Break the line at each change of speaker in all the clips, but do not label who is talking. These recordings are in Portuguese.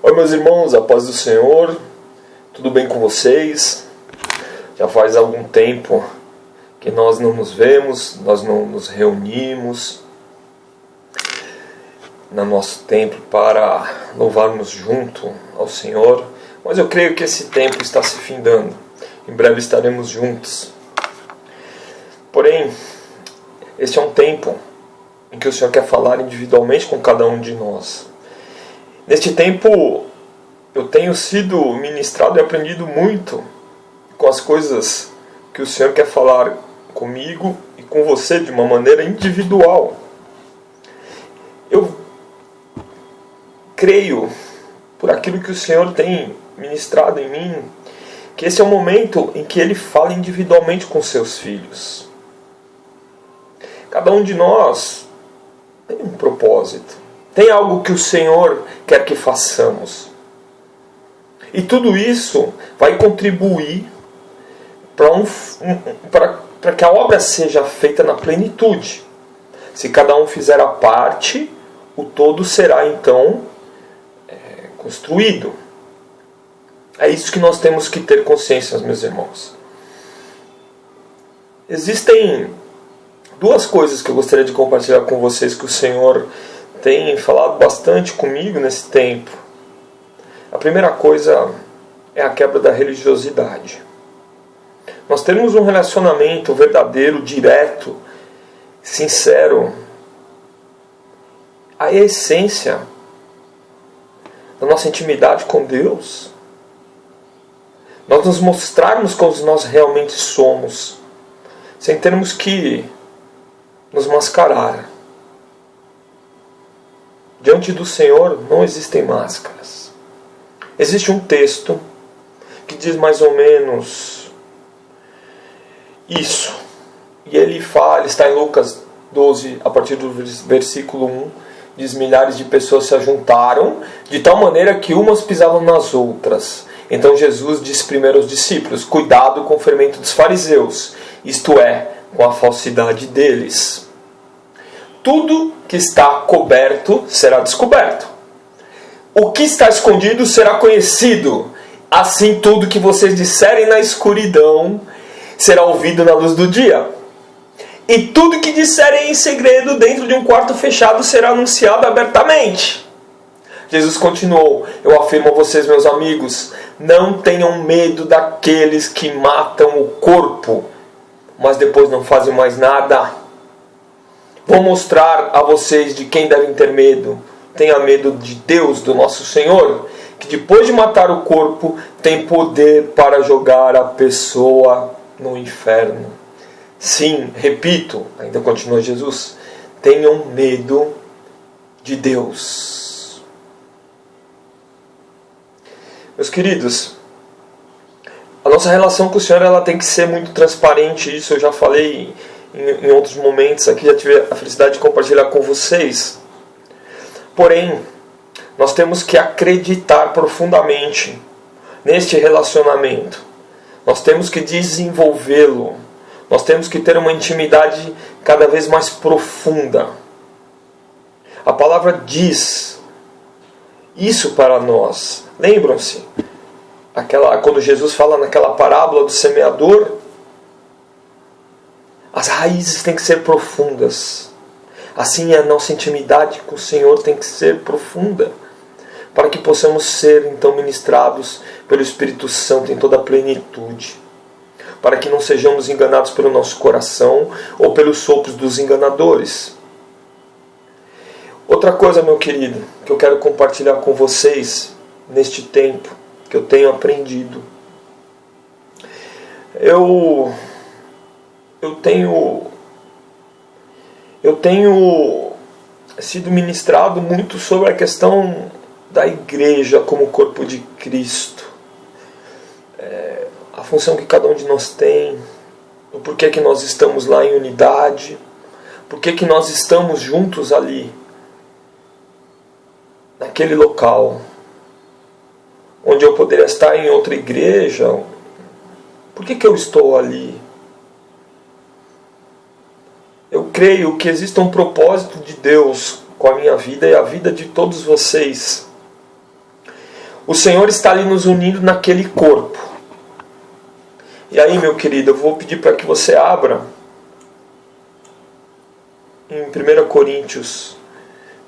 Oi, meus irmãos, a paz do Senhor, tudo bem com vocês? Já faz algum tempo que nós não nos vemos, nós não nos reunimos no nosso templo para louvarmos junto ao Senhor, mas eu creio que esse tempo está se findando, em breve estaremos juntos. Porém, este é um tempo em que o Senhor quer falar individualmente com cada um de nós. Neste tempo, eu tenho sido ministrado e aprendido muito com as coisas que o Senhor quer falar comigo e com você de uma maneira individual. Eu creio, por aquilo que o Senhor tem ministrado em mim, que esse é o momento em que Ele fala individualmente com seus filhos. Cada um de nós tem um propósito. Tem algo que o Senhor quer que façamos. E tudo isso vai contribuir para que a obra seja feita na plenitude. Se cada um fizer a parte, o todo será então construído. É isso que nós temos que ter consciência, meus irmãos. Existem duas coisas que eu gostaria de compartilhar com vocês que o Senhor tem falado bastante comigo nesse tempo. A primeira coisa é a quebra da religiosidade. Nós temos um relacionamento verdadeiro, direto, sincero. A essência da nossa intimidade com Deus. Nós nos mostrarmos como nós realmente somos, sem termos que nos mascarar. Diante do Senhor não existem máscaras. Existe um texto que diz mais ou menos isso. E ele está em Lucas 12, a partir do versículo 1, diz: milhares de pessoas se ajuntaram, de tal maneira que umas pisavam nas outras. Então Jesus disse primeiro aos discípulos: cuidado com o fermento dos fariseus, isto é, com a falsidade deles. Tudo que está coberto será descoberto. O que está escondido será conhecido. Assim, tudo que vocês disserem na escuridão será ouvido na luz do dia. E tudo que disserem em segredo dentro de um quarto fechado será anunciado abertamente. Jesus continuou: eu afirmo a vocês, meus amigos, não tenham medo daqueles que matam o corpo, mas depois não fazem mais nada. Vou mostrar a vocês de quem devem ter medo. Tenha medo de Deus, do nosso Senhor, que depois de matar o corpo, tem poder para jogar a pessoa no inferno. Sim, repito, ainda continua Jesus, tenham medo de Deus. Meus queridos, a nossa relação com o Senhor ela tem que ser muito transparente. Isso eu já falei em outros momentos aqui, já tive a felicidade de compartilhar com vocês. Porém, nós temos que acreditar profundamente neste relacionamento. Nós temos que desenvolvê-lo. Nós temos que ter uma intimidade cada vez mais profunda. A palavra diz isso para nós. Lembram-se? Quando Jesus fala naquela parábola do semeador, as raízes têm que ser profundas. Assim a nossa intimidade com o Senhor tem que ser profunda, para que possamos ser então ministrados pelo Espírito Santo em toda a plenitude, para que não sejamos enganados pelo nosso coração ou pelos sopros dos enganadores. Outra coisa, meu querido, que eu quero compartilhar com vocês neste tempo que eu tenho aprendido. Eu tenho sido ministrado muito sobre a questão da igreja como corpo de Cristo. A função que cada um de nós tem, o porquê que nós estamos lá em unidade, porquê que nós estamos juntos ali, naquele local, onde eu poderia estar em outra igreja. Por que eu estou ali? Eu creio que existe um propósito de Deus com a minha vida e a vida de todos vocês. O Senhor está ali nos unindo naquele corpo. E aí, meu querido, eu vou pedir para que você abra em 1 Coríntios,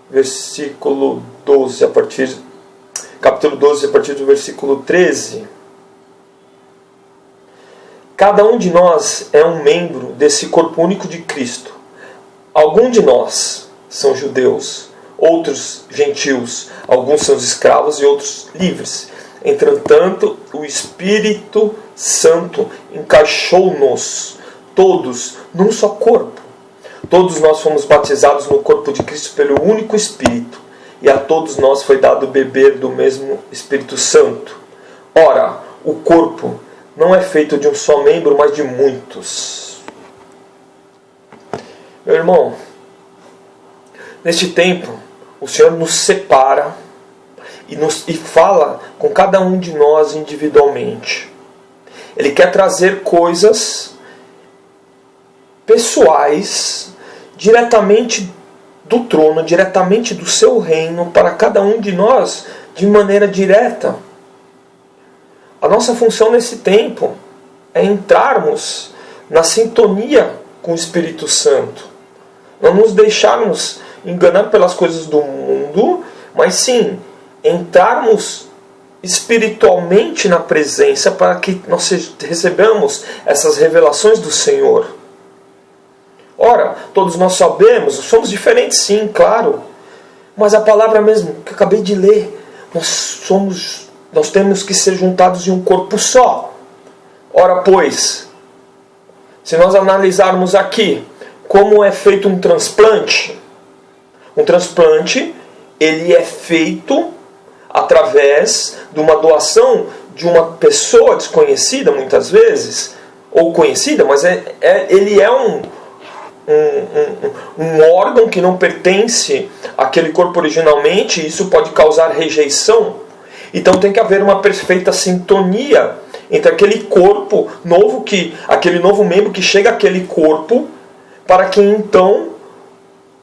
versículo 12, capítulo 12, a partir do versículo 13. Cada um de nós é um membro desse corpo único de Cristo. Alguns de nós são judeus, outros gentios, alguns são escravos e outros livres. Entretanto, o Espírito Santo encaixou-nos todos num só corpo. Todos nós fomos batizados no corpo de Cristo pelo único Espírito, e a todos nós foi dado beber do mesmo Espírito Santo. Ora, o corpo não é feito de um só membro, mas de muitos. Meu irmão, neste tempo, o Senhor nos separa e fala com cada um de nós individualmente. Ele quer trazer coisas pessoais, diretamente do trono, diretamente do seu reino, para cada um de nós, de maneira direta. A nossa função nesse tempo é entrarmos na sintonia com o Espírito Santo. Não nos deixarmos enganar pelas coisas do mundo, mas sim entrarmos espiritualmente na presença para que nós recebamos essas revelações do Senhor. Ora, todos nós sabemos, somos diferentes sim, claro, mas a palavra mesmo que eu acabei de ler, nós temos que ser juntados em um corpo só. Ora, pois, se nós analisarmos aqui como é feito um transplante, ele é feito através de uma doação de uma pessoa desconhecida, muitas vezes, ou conhecida, mas ele é um órgão que não pertence àquele corpo originalmente, e isso pode causar rejeição. Então tem que haver uma perfeita sintonia entre aquele corpo novo, aquele novo membro que chega àquele corpo, para que então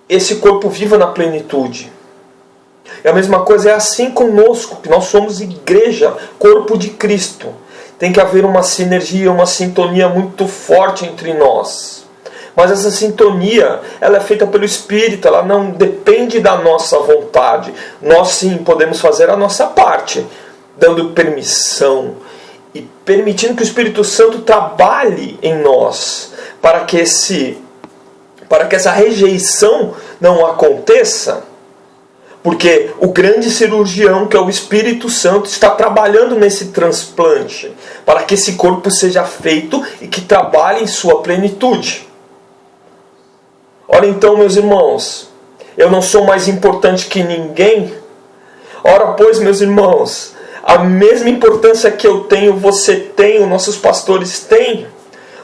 esse corpo viva na plenitude. E a mesma coisa é assim conosco, que nós somos igreja, corpo de Cristo. Tem que haver uma sinergia, uma sintonia muito forte entre nós. Mas essa sintonia, ela é feita pelo Espírito, ela não depende da nossa vontade. Nós sim podemos fazer a nossa parte, dando permissão e permitindo que o Espírito Santo trabalhe em nós, para que essa rejeição não aconteça. Porque o grande cirurgião, que é o Espírito Santo, está trabalhando nesse transplante, para que esse corpo seja feito e que trabalhe em sua plenitude. Ora então, meus irmãos, eu não sou mais importante que ninguém. Ora pois, meus irmãos, a mesma importância que eu tenho, você tem, os nossos pastores têm.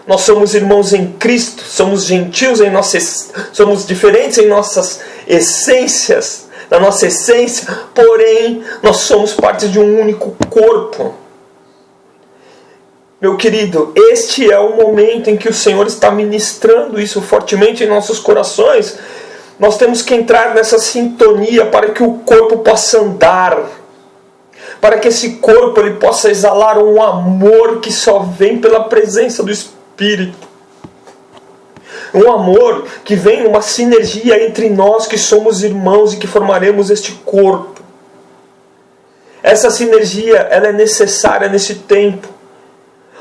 Nós somos irmãos em Cristo, somos gentios somos diferentes em nossas essências, na nossa essência, porém, nós somos parte de um único corpo. Meu querido, este é o momento em que o Senhor está ministrando isso fortemente em nossos corações. Nós temos que entrar nessa sintonia para que o corpo possa andar, para que esse corpo ele possa exalar um amor que só vem pela presença do Espírito. Um amor que vem uma sinergia entre nós que somos irmãos e que formaremos este corpo. Essa sinergia ela é necessária nesse tempo,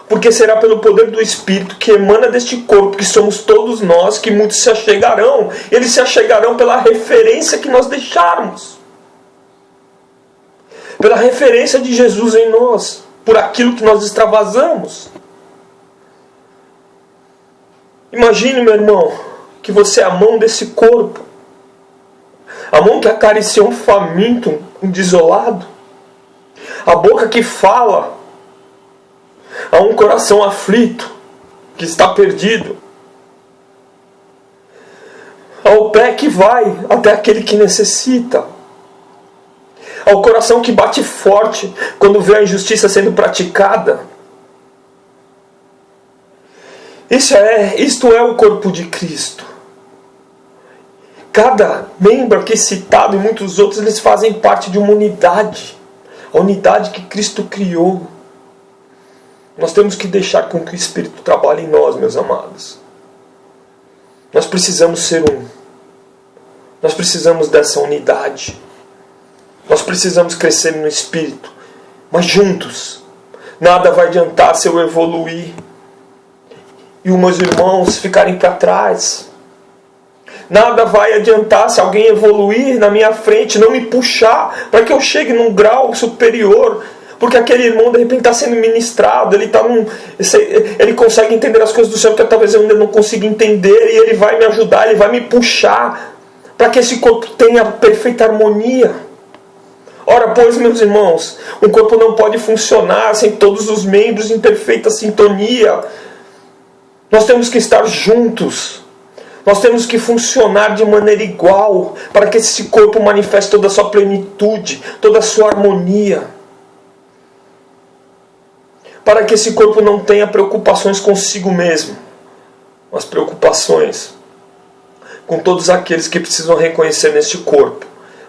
porque será pelo poder do Espírito que emana deste corpo, que somos todos nós, que muitos se achegarão. Eles se achegarão pela referência que nós deixarmos, pela referência de Jesus em nós, por aquilo que nós extravasamos. Imagine, meu irmão, que você é a mão desse corpo, a mão que acariciou um faminto, um desolado, a boca que fala a um coração aflito, que está perdido, ao pé que vai até aquele que necessita, ao coração que bate forte quando vê a injustiça sendo praticada. Isto é o corpo de Cristo. Cada membro aqui citado e muitos outros, eles fazem parte de uma unidade. a unidade que Cristo criou. Nós temos que deixar com que o Espírito trabalhe em nós, meus amados. Nós precisamos ser um. Nós precisamos dessa unidade. Nós precisamos crescer no Espírito, mas juntos. Nada vai adiantar se eu evoluir e os meus irmãos ficarem para trás. Nada vai adiantar se alguém evoluir na minha frente, não me puxar para que eu chegue num grau superior. Porque aquele irmão de repente está sendo ministrado, ele consegue entender as coisas do céu que talvez eu ainda não consiga entender, e ele vai me ajudar, ele vai me puxar para que esse corpo tenha perfeita harmonia. Ora, pois, meus irmãos, um corpo não pode funcionar sem todos os membros em perfeita sintonia. Nós temos que estar juntos. Nós temos que funcionar de maneira igual para que esse corpo manifeste toda a sua plenitude, toda a sua harmonia. Para que esse corpo não tenha preocupações consigo mesmo, mas preocupações com todos aqueles que precisam reconhecer neste corpo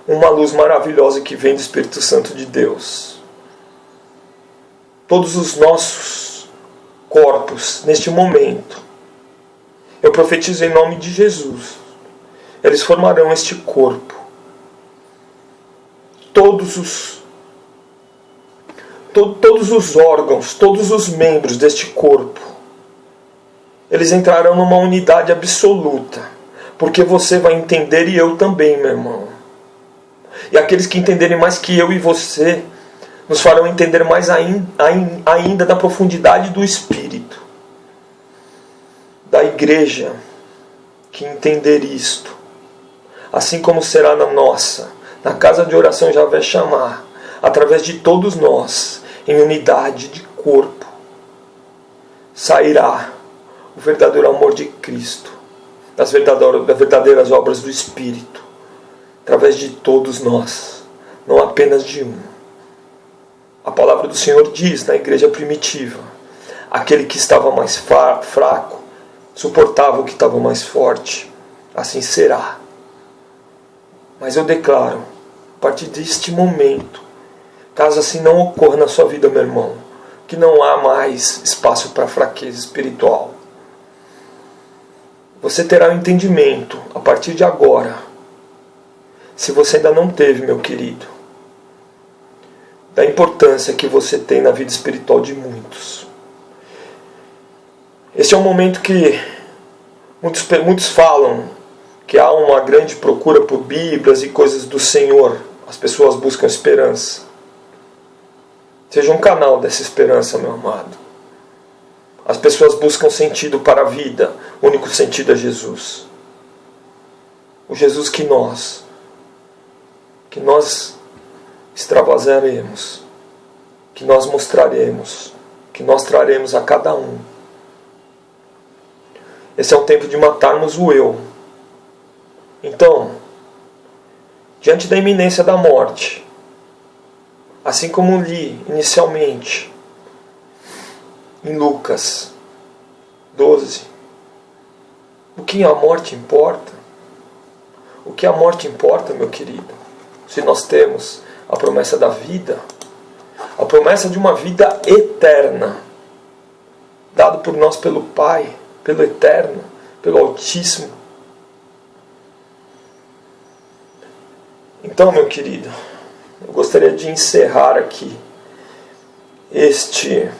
uma luz maravilhosa que vem do Espírito Santo de Deus. Todos os nossos corpos, neste momento, eu profetizo em nome de Jesus, eles formarão este corpo. Todos os órgãos, todos os membros deste corpo, eles entrarão numa unidade absoluta, porque você vai entender e eu também, meu irmão. E aqueles que entenderem mais que eu e você, nos farão entender mais ainda da profundidade do Espírito. Da igreja que entender isto, assim como será na nossa, na casa de oração Javé Chamar, através de todos nós, em unidade de corpo, sairá o verdadeiro amor de Cristo, das verdadeiras obras do Espírito, através de todos nós, não apenas de um. A palavra do Senhor diz na igreja primitiva, aquele que estava mais fraco, suportava o que estava mais forte. Assim será. Mas eu declaro, a partir deste momento, caso assim não ocorra na sua vida, meu irmão, que não há mais espaço para fraqueza espiritual. Você terá um entendimento, a partir de agora, se você ainda não teve, meu querido, da importância que você tem na vida espiritual de muitos. Esse é um momento que muitos falam que há uma grande procura por Bíblias e coisas do Senhor. As pessoas buscam esperança. Seja um canal dessa esperança, meu amado. As pessoas buscam sentido para a vida. O único sentido é Jesus. O Jesus que nós extravasaremos, que nós mostraremos, que nós traremos a cada um. Esse é um tempo de matarmos o eu. Então, diante da iminência da morte, assim como li inicialmente em Lucas 12, o que a morte importa? O que a morte importa, meu querido? Se nós temos a promessa da vida, a promessa de uma vida eterna, dado por nós pelo Pai, pelo Eterno, pelo Altíssimo. Então, meu querido, eu gostaria de encerrar aqui este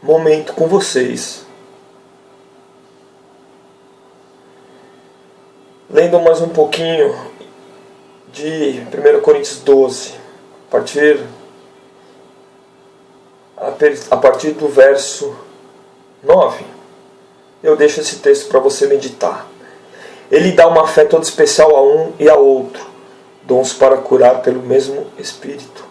momento com vocês, lendo mais um pouquinho de 1 Coríntios 12, a partir do verso 9. Eu deixo esse texto para você meditar. Ele dá uma fé toda especial a um e a outro, dons para curar pelo mesmo Espírito.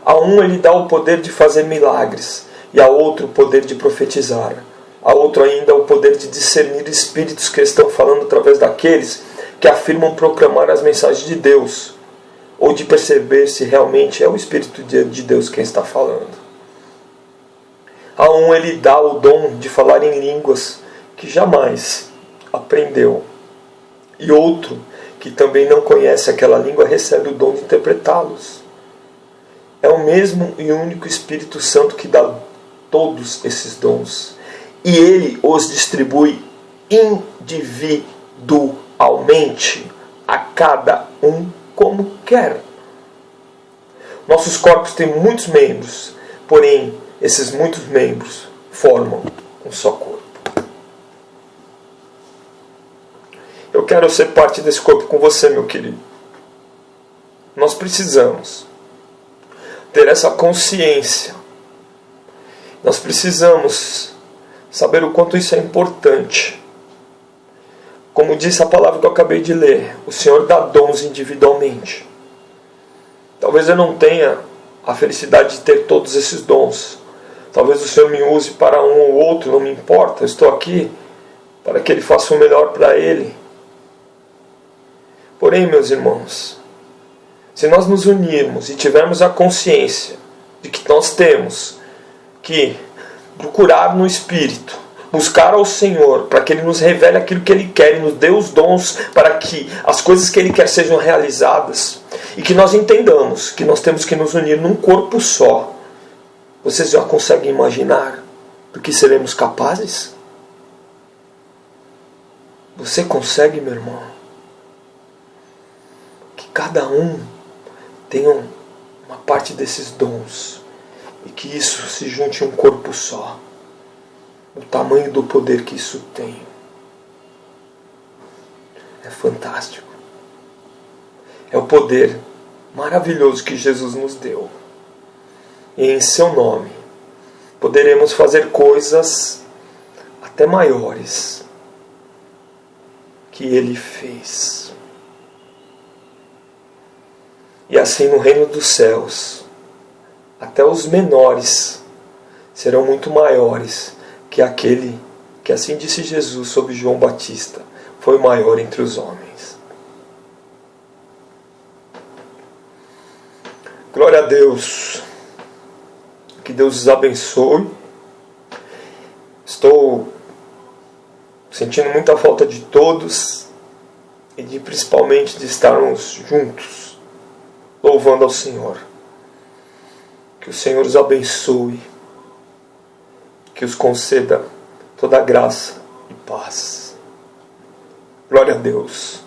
A um ele dá o poder de fazer milagres, e a outro o poder de profetizar. A outro ainda o poder de discernir espíritos que estão falando através daqueles que afirmam proclamar as mensagens de Deus, ou de perceber se realmente é o Espírito de Deus quem está falando. A um ele dá o dom de falar em línguas que jamais aprendeu, e outro que também não conhece aquela língua recebe o dom de interpretá-los. É o mesmo e único Espírito Santo que dá todos esses dons. E Ele os distribui individualmente a cada um como quer. Nossos corpos têm muitos membros, porém esses muitos membros formam um só corpo. Eu quero ser parte desse corpo com você, meu querido. Nós precisamos ter essa consciência. Nós precisamos saber o quanto isso é importante. Como disse a palavra que eu acabei de ler, o Senhor dá dons individualmente. Talvez eu não tenha a felicidade de ter todos esses dons. Talvez o Senhor me use para um ou outro, não me importa. Eu estou aqui para que Ele faça o melhor para Ele. Porém, meus irmãos, se nós nos unirmos e tivermos a consciência de que nós temos que procurar no Espírito, buscar ao Senhor para que Ele nos revele aquilo que Ele quer e nos dê os dons para que as coisas que Ele quer sejam realizadas, e que nós entendamos que nós temos que nos unir num corpo só, vocês já conseguem imaginar do que seremos capazes? Você consegue, meu irmão? Que cada um tenha uma parte desses dons e que isso se junte em um corpo só. O tamanho do poder que isso tem é fantástico. É o poder maravilhoso que Jesus nos deu. E em seu nome poderemos fazer coisas até maiores que Ele fez. E assim no reino dos céus, até os menores serão muito maiores que aquele que, assim disse Jesus sobre João Batista, foi o maior entre os homens. Glória a Deus. Que Deus os abençoe. Estou sentindo muita falta de todos e principalmente de estarmos juntos, louvando ao Senhor. Que o Senhor os abençoe, que os conceda toda a graça e paz. Glória a Deus.